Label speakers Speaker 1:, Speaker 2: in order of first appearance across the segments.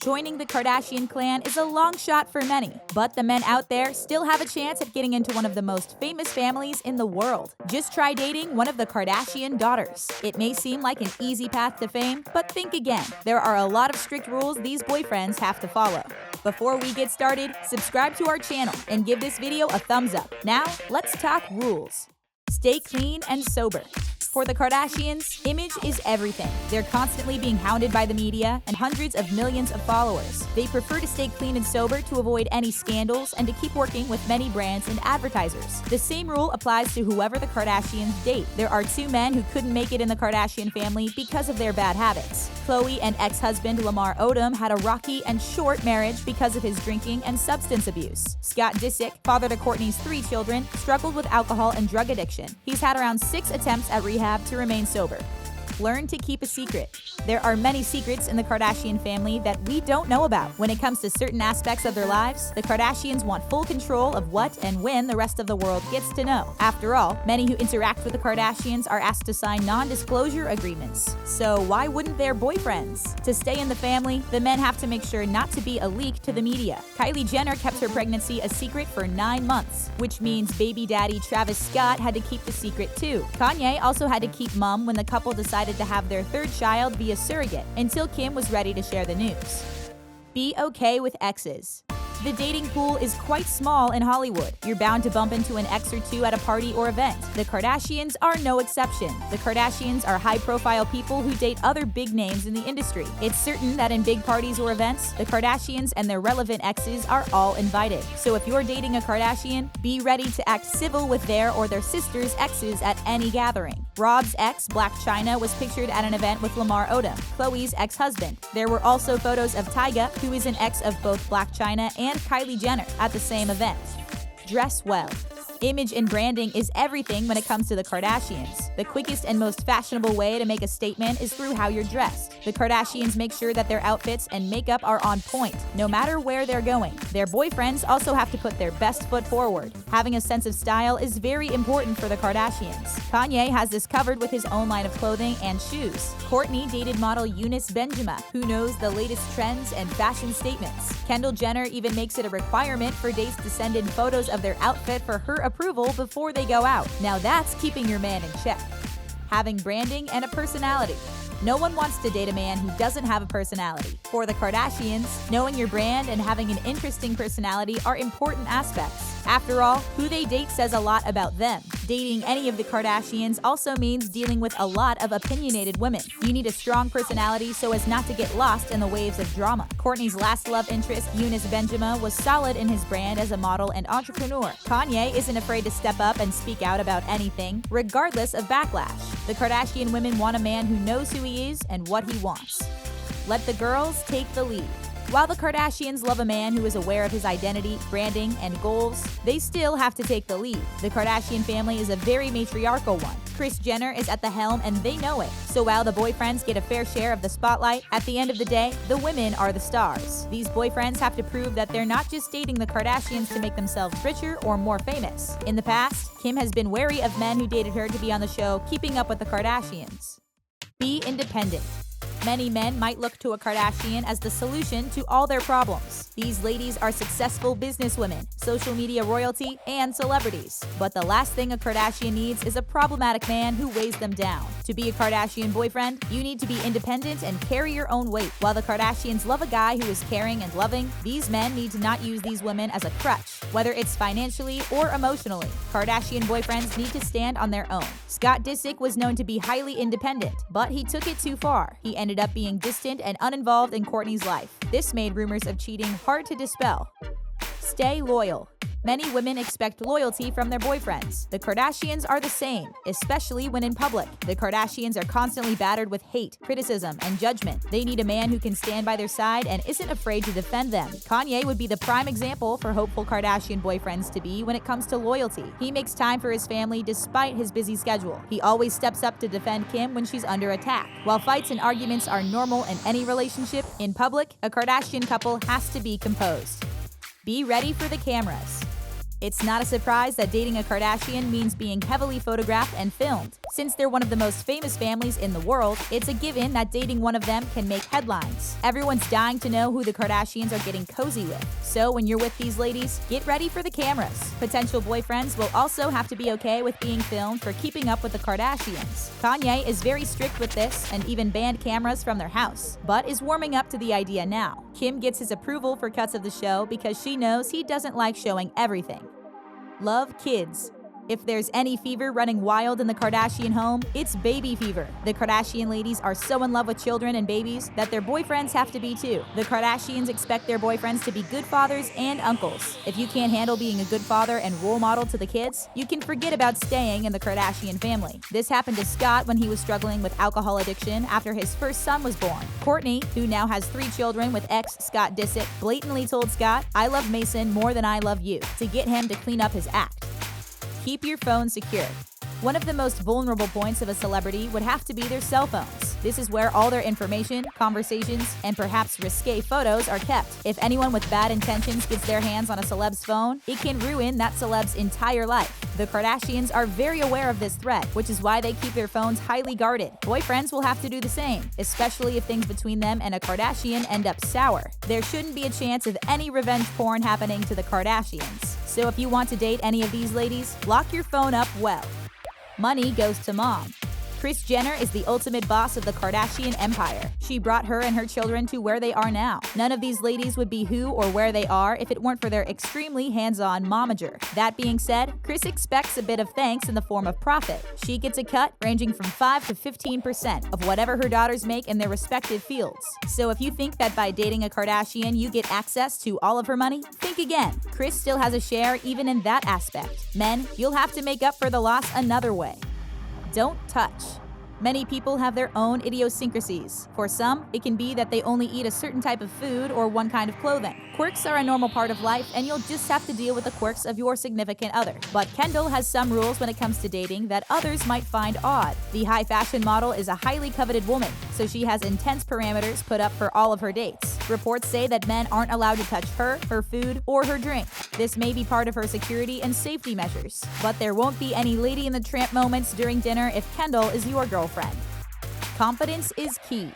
Speaker 1: Joining the Kardashian clan is a long shot for many, but the men out there still have a chance at getting into one of the most famous families in the world. Just try dating one of the Kardashian daughters. It may seem like an easy path to fame, but think again. There are a lot of strict rules these boyfriends have to follow. Before we get started, subscribe to our channel and give this video a thumbs up. Now, let's talk rules. Stay clean and sober. For the Kardashians, image is everything. They're constantly being hounded by the media and hundreds of millions of followers. They prefer to stay clean and sober to avoid any scandals and to keep working with many brands and advertisers. The same rule applies to whoever the Kardashians date. There are two men who couldn't make it in the Kardashian family because of their bad habits. Khloe and ex-husband Lamar Odom had a rocky and short marriage because of his drinking and substance abuse. Scott Disick, father to Kourtney's 3 children, struggled with alcohol and drug addiction. He's had around 6 attempts at rehab to remain sober. Learn to keep a secret. There are many secrets in the Kardashian family that we don't know about. When it comes to certain aspects of their lives, the Kardashians want full control of what and when the rest of the world gets to know. After all, many who interact with the Kardashians are asked to sign non-disclosure agreements. So why wouldn't their boyfriends? To stay in the family, the men have to make sure not to be a leak to the media. Kylie Jenner kept her pregnancy a secret for 9 months, which means baby daddy Travis Scott had to keep the secret too. Kanye also had to keep mum when the couple decided to have their 3rd child via surrogate until Kim was ready to share the news. Be okay with exes. The dating pool is quite small in Hollywood. You're bound to bump into an ex or two at a party or event. The Kardashians are no exception. The Kardashians are high-profile people who date other big names in the industry. It's certain that in big parties or events, the Kardashians and their relevant exes are all invited. So if you're dating a Kardashian, be ready to act civil with their or their sister's exes at any gathering. Rob's ex, Blac Chyna, was pictured at an event with Lamar Odom, Khloe's ex-husband. There were also photos of Tyga, who is an ex of both Blac Chyna and Kylie Jenner, at the same event. Dress well. Image and branding is everything when it comes to the Kardashians. The quickest and most fashionable way to make a statement is through how you're dressed. The Kardashians make sure that their outfits and makeup are on point, no matter where they're going. Their boyfriends also have to put their best foot forward. Having a sense of style is very important for the Kardashians. Kanye has this covered with his own line of clothing and shoes. Kourtney dated model Eunice Benjamin, who knows the latest trends and fashion statements. Kendall Jenner even makes it a requirement for dates to send in photos of their outfit for her approval before they go out. Now that's keeping your man in check. Having branding and a personality. No one wants to date a man who doesn't have a personality. For the Kardashians, knowing your brand and having an interesting personality are important aspects. After all, who they date says a lot about them. Dating any of the Kardashians also means dealing with a lot of opinionated women. You need a strong personality so as not to get lost in the waves of drama. Kourtney's last love interest, Eunice Benjamin, was solid in his brand as a model and entrepreneur. Kanye isn't afraid to step up and speak out about anything, regardless of backlash. The Kardashian women want a man who knows who he is and what he wants. Let the girls take the lead. While the Kardashians love a man who is aware of his identity, branding, and goals, they still have to take the lead. The Kardashian family is a very matriarchal one. Kris Jenner is at the helm and they know it. So while the boyfriends get a fair share of the spotlight, at the end of the day, the women are the stars. These boyfriends have to prove that they're not just dating the Kardashians to make themselves richer or more famous. In the past, Kim has been wary of men who dated her to be on the show Keeping Up with the Kardashians. Be independent. Many men might look to a Kardashian as the solution to all their problems. These ladies are successful businesswomen, social media royalty, and celebrities. But the last thing a Kardashian needs is a problematic man who weighs them down. To be a Kardashian boyfriend, you need to be independent and carry your own weight. While the Kardashians love a guy who is caring and loving, these men need to not use these women as a crutch, whether it's financially or emotionally. Kardashian boyfriends need to stand on their own. Scott Disick was known to be highly independent, but he took it too far. He ended up being distant and uninvolved in Kourtney's life. This made rumors of cheating hard to dispel. Stay loyal. Many women expect loyalty from their boyfriends. The Kardashians are the same, especially when in public. The Kardashians are constantly battered with hate, criticism, and judgment. They need a man who can stand by their side and isn't afraid to defend them. Kanye would be the prime example for hopeful Kardashian boyfriends to be when it comes to loyalty. He makes time for his family despite his busy schedule. He always steps up to defend Kim when she's under attack. While fights and arguments are normal in any relationship, in public, a Kardashian couple has to be composed. Be ready for the cameras. It's not a surprise that dating a Kardashian means being heavily photographed and filmed. Since they're one of the most famous families in the world, it's a given that dating one of them can make headlines. Everyone's dying to know who the Kardashians are getting cozy with. So when you're with these ladies, get ready for the cameras. Potential boyfriends will also have to be okay with being filmed for keeping up with the Kardashians. Kanye is very strict with this and even banned cameras from their house, but is warming up to the idea now. Kim gets his approval for cuts of the show because she knows he doesn't like showing everything. Love kids. If there's any fever running wild in the Kardashian home, it's baby fever. The Kardashian ladies are so in love with children and babies that their boyfriends have to be too. The Kardashians expect their boyfriends to be good fathers and uncles. If you can't handle being a good father and role model to the kids, you can forget about staying in the Kardashian family. This happened to Scott when he was struggling with alcohol addiction after his first son was born. Kourtney, who now has 3 children with ex Scott Disick, blatantly told Scott, "I love Mason more than I love you," to get him to clean up his act. Keep your phone secure. One of the most vulnerable points of a celebrity would have to be their cell phones. This is where all their information, conversations, and perhaps risque photos are kept. If anyone with bad intentions gets their hands on a celeb's phone, it can ruin that celeb's entire life. The Kardashians are very aware of this threat, which is why they keep their phones highly guarded. Boyfriends will have to do the same, especially if things between them and a Kardashian end up sour. There shouldn't be a chance of any revenge porn happening to the Kardashians. So if you want to date any of these ladies, lock your phone up well. Money goes to mom. Kris Jenner is the ultimate boss of the Kardashian empire. She brought her and her children to where they are now. None of these ladies would be who or where they are if it weren't for their extremely hands-on momager. That being said, Kris expects a bit of thanks in the form of profit. She gets a cut ranging from 5 to 15% of whatever her daughters make in their respective fields. So if you think that by dating a Kardashian you get access to all of her money, think again. Kris still has a share even in that aspect. Men, you'll have to make up for the loss another way. Don't touch. Many people have their own idiosyncrasies. For some, it can be that they only eat a certain type of food or one kind of clothing. Quirks are a normal part of life, and you'll just have to deal with the quirks of your significant other. But Kendall has some rules when it comes to dating that others might find odd. The high fashion model is a highly coveted woman, so she has intense parameters put up for all of her dates. Reports say that men aren't allowed to touch her food, or her drink. This may be part of her security and safety measures. But there won't be any Lady in the Tramp moments during dinner if Kendall is your girlfriend. Confidence is key.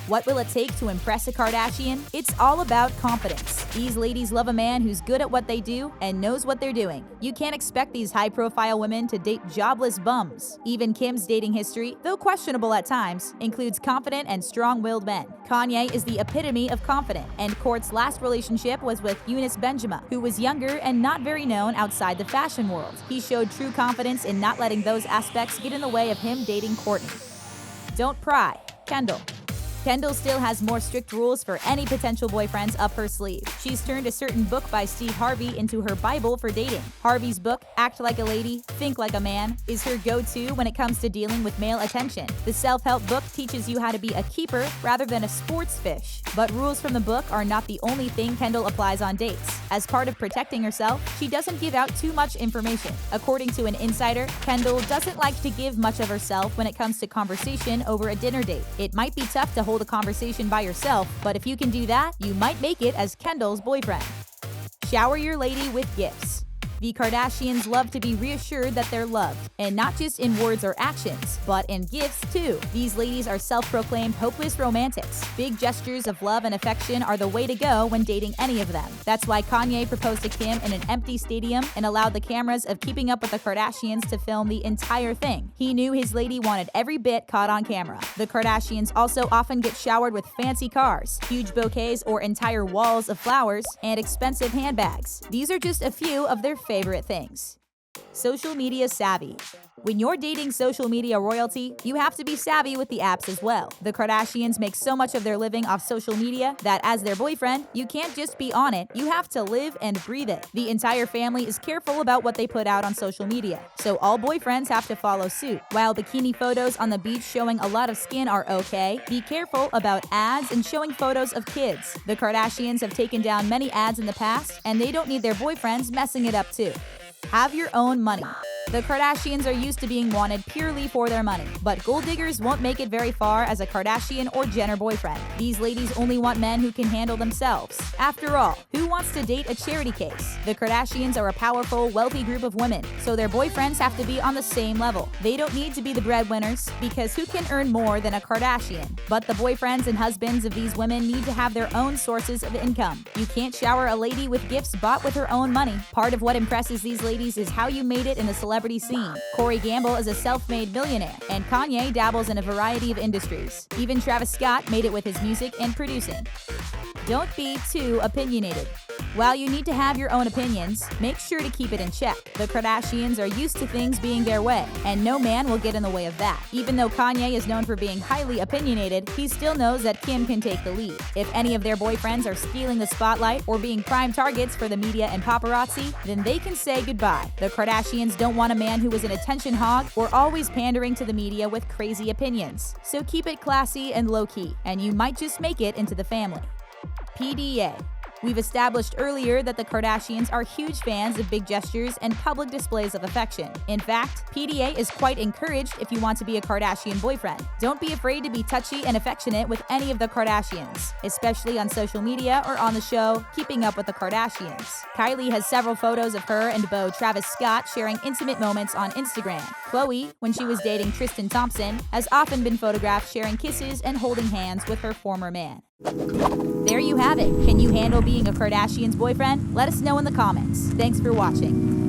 Speaker 1: What will it take to impress a Kardashian? It's all about confidence. These ladies love a man who's good at what they do and knows what they're doing. You can't expect these high-profile women to date jobless bums. Even Kim's dating history, though questionable at times, includes confident and strong-willed men. Kanye is the epitome of confident, and Kourt's last relationship was with Eunice Benjamin, who was younger and not very known outside the fashion world. He showed true confidence in not letting those aspects get in the way of him dating Kourtney. Don't pry. Kendall. Kendall still has more strict rules for any potential boyfriends up her sleeve. She's turned a certain book by Steve Harvey into her Bible for dating. Harvey's book, Act Like a Lady, Think Like a Man, is her go-to when it comes to dealing with male attention. The self-help book teaches you how to be a keeper rather than a sports fish. But rules from the book are not the only thing Kendall applies on dates. As part of protecting herself, she doesn't give out too much information. According to an insider, Kendall doesn't like to give much of herself when it comes to conversation over a dinner date. It might be tough to hold a conversation by yourself, but if you can do that, you might make it as Kendall's boyfriend. Shower your lady with gifts. The Kardashians love to be reassured that they're loved, and not just in words or actions, but in gifts too. These ladies are self-proclaimed hopeless romantics. Big gestures of love and affection are the way to go when dating any of them. That's why Kanye proposed to Kim in an empty stadium and allowed the cameras of Keeping Up with the Kardashians to film the entire thing. He knew his lady wanted every bit caught on camera. The Kardashians also often get showered with fancy cars, huge bouquets or entire walls of flowers, and expensive handbags. These are just a few of their favorite things. Social media savvy. When you're dating social media royalty, you have to be savvy with the apps as well. The Kardashians make so much of their living off social media that as their boyfriend, you can't just be on it, you have to live and breathe it. The entire family is careful about what they put out on social media, so all boyfriends have to follow suit. While bikini photos on the beach showing a lot of skin are okay, be careful about ads and showing photos of kids. The Kardashians have taken down many ads in the past, and they don't need their boyfriends messing it up too. Have your own money. The Kardashians are used to being wanted purely for their money, but gold diggers won't make it very far as a Kardashian or Jenner boyfriend. These ladies only want men who can handle themselves. After all, who wants to date a charity case? The Kardashians are a powerful, wealthy group of women, so their boyfriends have to be on the same level. They don't need to be the breadwinners, because who can earn more than a Kardashian? But the boyfriends and husbands of these women need to have their own sources of income. You can't shower a lady with gifts bought with her own money. Part of what impresses these ladies is how you made it in the celebrity scene. Corey Gamble is a self-made millionaire, and Kanye dabbles in a variety of industries. Even Travis Scott made it with his music and producing. Don't be too opinionated. While you need to have your own opinions, make sure to keep it in check. The Kardashians are used to things being their way, and no man will get in the way of that. Even though Kanye is known for being highly opinionated, he still knows that Kim can take the lead. If any of their boyfriends are stealing the spotlight or being prime targets for the media and paparazzi, then they can say goodbye. The Kardashians don't want a man who is an attention hog or always pandering to the media with crazy opinions. So keep it classy and low-key, and you might just make it into the family. PDA. We've established earlier that the Kardashians are huge fans of big gestures and public displays of affection. In fact, PDA is quite encouraged if you want to be a Kardashian boyfriend. Don't be afraid to be touchy and affectionate with any of the Kardashians, especially on social media or on the show Keeping Up with the Kardashians. Kylie has several photos of her and beau Travis Scott sharing intimate moments on Instagram. Khloe, when she was dating Tristan Thompson, has often been photographed sharing kisses and holding hands with her former man. There you have it. Can you handle being a Kardashian's boyfriend? Let us know in the comments. Thanks for watching.